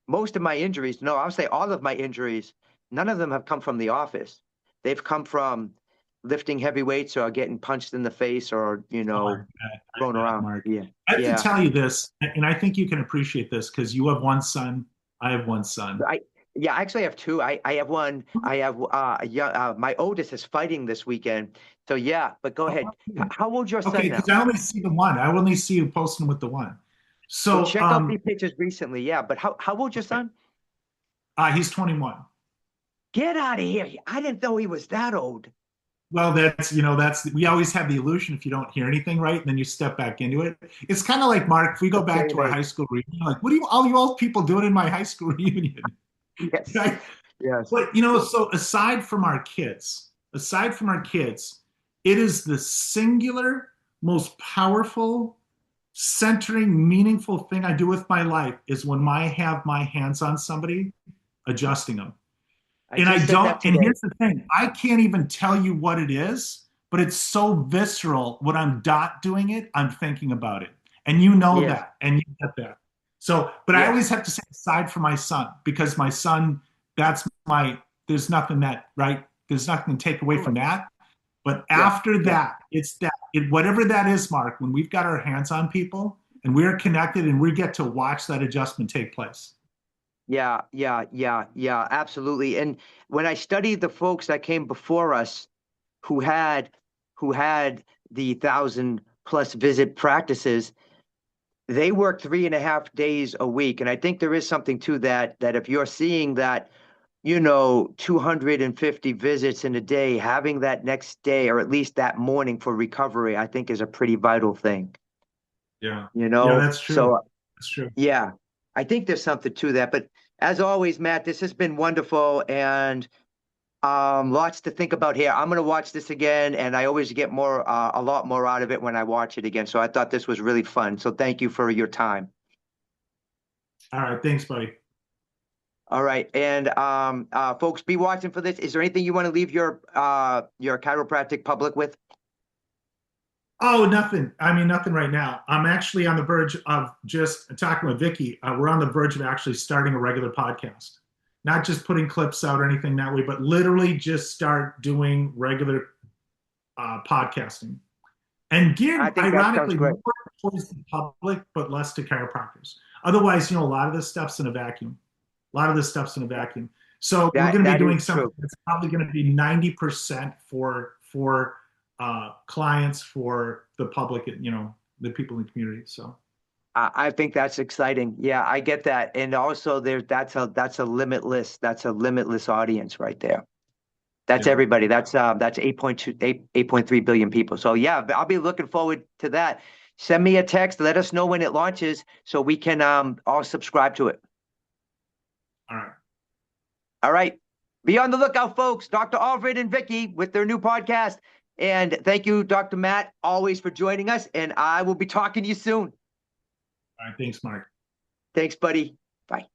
most of my injuries, no, I'll say all of my injuries, none of them have come from the office. They've come from lifting heavy weights or getting punched in the face or, Oh, I thrown bet, around. Mark. Yeah. I have to Yeah. tell you this, and I think you can appreciate this because you have one son, I have one son. I, yeah, I actually have two. I have one. I have my oldest is fighting this weekend. So yeah, but go ahead. How old's your son Okay, because now? I only see the one. I only see you posting with the one. Well, So, check out these pictures recently. Yeah, but how old's your okay. son? He's 21. Get out of here. I didn't know he was that old. Well, that's we always have the illusion if you don't hear anything right, and then you step back into it. It's kind of like Mark. If we go The back to same our age. high school reunion, like, what do all you old people doing in my high school reunion? Yes. Right? Yes. But so aside from our kids, it is the singular, most powerful, centering, meaningful thing I do with my life is when I have my hands on somebody, adjusting them. I And I just said don't, that and today. here's the thing, I can't even tell you what it is, but it's so visceral. When I'm not doing it, I'm thinking about it. And you know Yes. that, and you get that. So, but I Yes. always have to say aside from my son, because my son, that's there's nothing that, right? There's nothing to take away from Cool. that. But Yeah. after Yeah. that, it's whatever that is, Mark, when we've got our hands on people and we're connected and we get to watch that adjustment take place. Yeah. Yeah. Yeah. Yeah. Absolutely. And when I studied the folks that came before us who had who had the 1,000+ visit practices, they work 3.5 days a week. And I think there is something to that, that if you're seeing that, 250 visits in a day, having that next day or at least that morning for recovery, I think is a pretty vital thing, Yeah. you Yeah, know? that's true. So That's true. yeah, I think there's something to that. But as always, Matt, this has been wonderful and lots to think about here. I'm going to watch this again, and I always get a lot more out of it when I watch it again. So I thought this was really fun. So thank you for your time. All right. Thanks, buddy. All right, and folks, be watching for this. Is there anything you want to leave your chiropractic public with? Oh, nothing. I mean, nothing right now. I'm actually on the verge of just talking with Vicky. We're on the verge of actually starting a regular podcast, not just putting clips out or anything that way, but literally just start doing regular podcasting and I geared, think that sounds ironically, great. more towards the public, but less to chiropractors. Otherwise, a lot of this stuff's in a vacuum. A lot of this stuff's in a vacuum. So we're going to be That is doing something true. that's probably going to be 90% for clients, for the public, the people in the community. So I think that's exciting. Yeah, I get that, and also that's a limitless audience right there. That's yeah, everybody. That's 8.3 billion people. So yeah, I'll be looking forward to that. Send me a text. Let us know when it launches so we can all subscribe to it. all right. All right. Be on the lookout, folks. Dr. Alvord and Vicky with their new podcast. And thank you, Dr. Matt, always for joining us. And I will be talking to you soon. All right, thanks, Mark. Thanks, buddy. Bye.